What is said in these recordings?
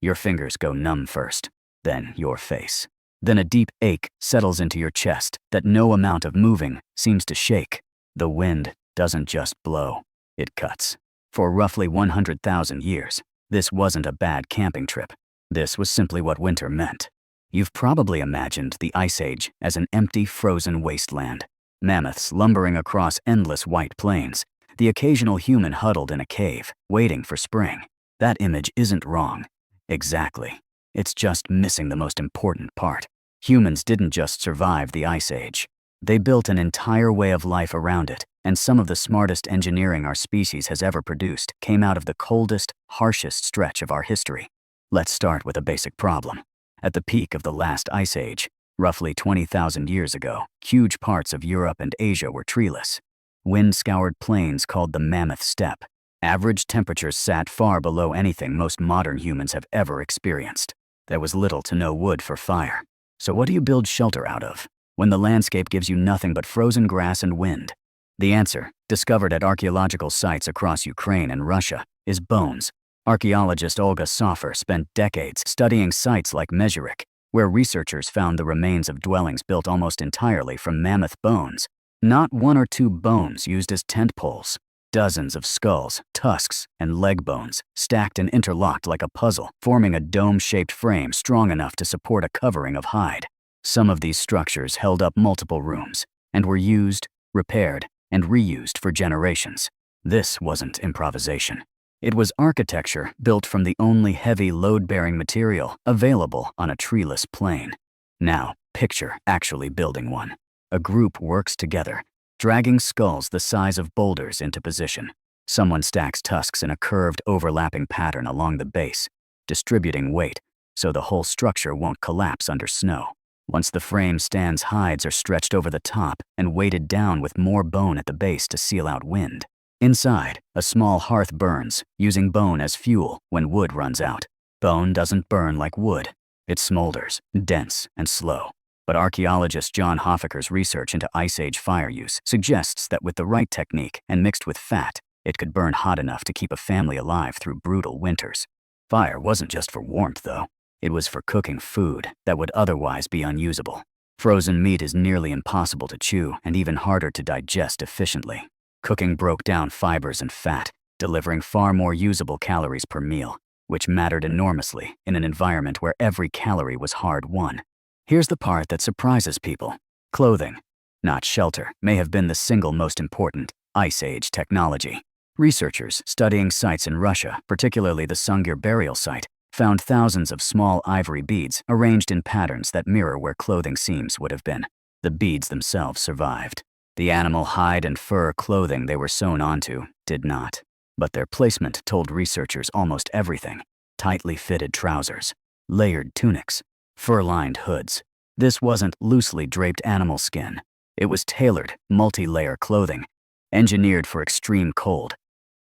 Your fingers go numb first, then your face. Then a deep ache settles into your chest that no amount of moving seems to shake. The wind doesn't just blow, it cuts. For roughly 100,000 years, this wasn't a bad camping trip. This was simply what winter meant. You've probably imagined the Ice Age as an empty, frozen wasteland. Mammoths lumbering across endless white plains, the occasional human huddled in a cave, waiting for spring. That image isn't wrong. Exactly. It's just missing the most important part. Humans didn't just survive the Ice Age. They built an entire way of life around it, and some of the smartest engineering our species has ever produced came out of the coldest, harshest stretch of our history. Let's start with a basic problem. At the peak of the last Ice Age, roughly 20,000 years ago, huge parts of Europe and Asia were treeless. Wind-scoured plains called the Mammoth Steppe. Average temperatures sat far below anything most modern humans have ever experienced. There was little to no wood for fire. So what do you build shelter out of when the landscape gives you nothing but frozen grass and wind? The answer, discovered at archaeological sites across Ukraine and Russia, is bones. Archaeologist Olga Sofer spent decades studying sites like Mezhyrich, where researchers found the remains of dwellings built almost entirely from mammoth bones. Not one or two bones used as tent poles. Dozens of skulls, tusks, and leg bones, stacked and interlocked like a puzzle, forming a dome-shaped frame strong enough to support a covering of hide. Some of these structures held up multiple rooms, and were used, repaired, and reused for generations. This wasn't improvisation. It was architecture built from the only heavy load-bearing material available on a treeless plain. Now, picture actually building one. A group works together, dragging skulls the size of boulders into position. Someone stacks tusks in a curved, overlapping pattern along the base, distributing weight so the whole structure won't collapse under snow. Once the frame stands, hides are stretched over the top and weighted down with more bone at the base to seal out wind. Inside, a small hearth burns, using bone as fuel when wood runs out. Bone doesn't burn like wood. It smolders, dense and slow. But archaeologist John Hoffaker's research into Ice Age fire use suggests that with the right technique and mixed with fat, it could burn hot enough to keep a family alive through brutal winters. Fire wasn't just for warmth, though. It was for cooking food that would otherwise be unusable. Frozen meat is nearly impossible to chew and even harder to digest efficiently. Cooking broke down fibers and fat, delivering far more usable calories per meal, which mattered enormously in an environment where every calorie was hard-won. Here's the part that surprises people. Clothing, not shelter, may have been the single most important Ice Age technology. Researchers studying sites in Russia, particularly the Sungir burial site, found thousands of small ivory beads arranged in patterns that mirror where clothing seams would have been. The beads themselves survived. The animal hide and fur clothing they were sewn onto did not. But their placement told researchers almost everything. Tightly fitted trousers, layered tunics, fur-lined hoods. This wasn't loosely draped animal skin. It was tailored, multi-layer clothing, engineered for extreme cold.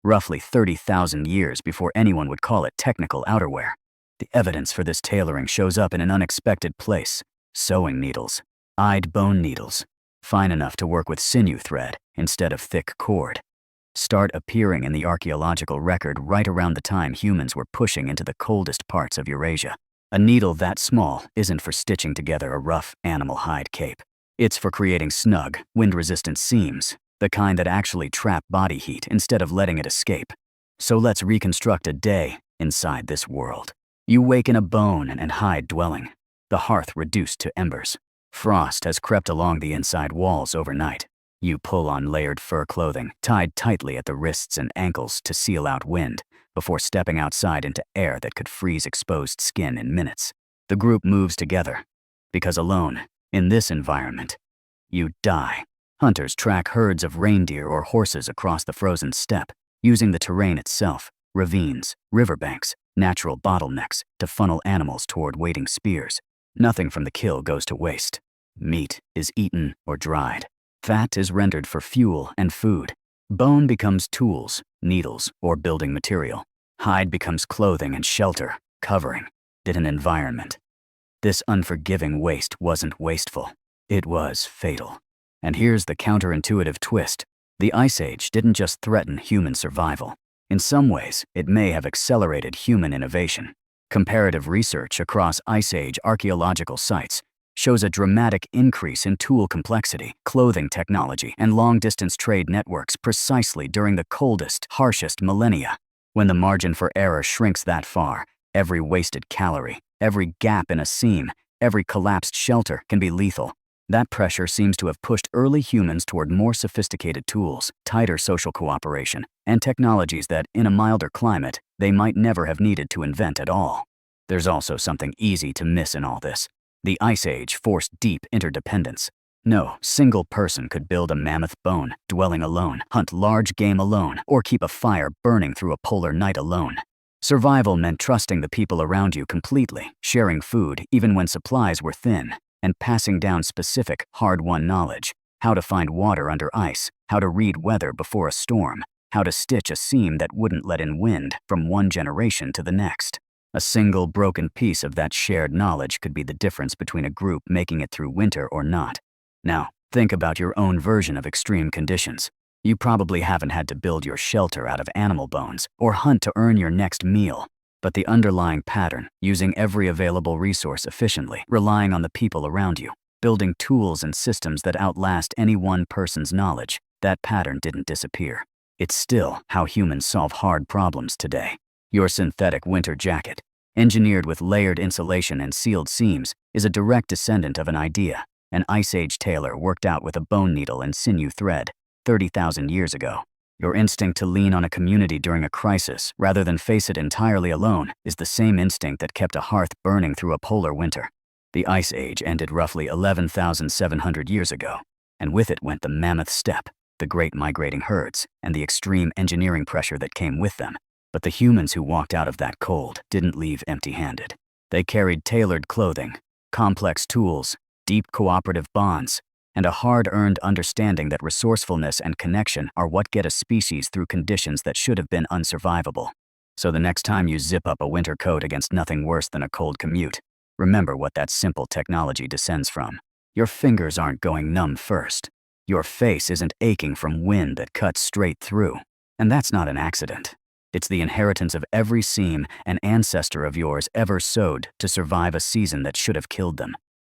Roughly 30,000 years before anyone would call it technical outerwear. The evidence for this tailoring shows up in an unexpected place. Sewing needles, eyed bone needles, fine enough to work with sinew thread instead of thick cord, start appearing in the archaeological record right around the time humans were pushing into the coldest parts of Eurasia. A needle that small isn't for stitching together a rough animal hide cape. It's for creating snug, wind-resistant seams, the kind that actually trap body heat instead of letting it escape. So let's reconstruct a day inside this world. You wake in a bone and hide dwelling, the hearth reduced to embers. Frost has crept along the inside walls overnight. You pull on layered fur clothing, tied tightly at the wrists and ankles to seal out wind, before stepping outside into air that could freeze exposed skin in minutes. The group moves together, because alone, in this environment, you die. Hunters track herds of reindeer or horses across the frozen steppe, using the terrain itself, ravines, riverbanks, natural bottlenecks, to funnel animals toward waiting spears. Nothing from the kill goes to waste. Meat is eaten or dried. Fat is rendered for fuel and food. Bone becomes tools, needles, or building material. Hide becomes clothing and shelter, covering, an environment. This unforgiving waste wasn't wasteful. It was fatal. And here's the counterintuitive twist. The Ice Age didn't just threaten human survival. In some ways, it may have accelerated human innovation. Comparative research across Ice Age archaeological sites shows a dramatic increase in tool complexity, clothing technology, and long-distance trade networks precisely during the coldest, harshest millennia. When the margin for error shrinks that far, every wasted calorie, every gap in a seam, every collapsed shelter can be lethal. That pressure seems to have pushed early humans toward more sophisticated tools, tighter social cooperation, and technologies that, in a milder climate, they might never have needed to invent at all. There's also something easy to miss in all this. The Ice Age forced deep interdependence. No single person could build a mammoth bone dwelling alone, hunt large game alone, or keep a fire burning through a polar night alone. Survival meant trusting the people around you completely, sharing food even when supplies were thin, and passing down specific, hard-won knowledge: how to find water under ice, how to read weather before a storm, how to stitch a seam that wouldn't let in wind from one generation to the next. A single broken piece of that shared knowledge could be the difference between a group making it through winter or not. Now, think about your own version of extreme conditions. You probably haven't had to build your shelter out of animal bones or hunt to earn your next meal. But the underlying pattern, using every available resource efficiently, relying on the people around you, building tools and systems that outlast any one person's knowledge, that pattern didn't disappear. It's still how humans solve hard problems today. Your synthetic winter jacket, engineered with layered insulation and sealed seams, is a direct descendant of an idea, an Ice Age tailor worked out with a bone needle and sinew thread 30,000 years ago. Your instinct to lean on a community during a crisis rather than face it entirely alone is the same instinct that kept a hearth burning through a polar winter. The Ice Age ended roughly 11,700 years ago, and with it went the mammoth steppe, the great migrating herds, and the extreme engineering pressure that came with them. But the humans who walked out of that cold didn't leave empty-handed. They carried tailored clothing, complex tools, deep cooperative bonds, and a hard-earned understanding that resourcefulness and connection are what get a species through conditions that should have been unsurvivable. So the next time you zip up a winter coat against nothing worse than a cold commute, remember what that simple technology descends from. Your fingers aren't going numb first. Your face isn't aching from wind that cuts straight through. And that's not an accident. It's the inheritance of every seam an ancestor of yours ever sewed to survive a season that should have killed them.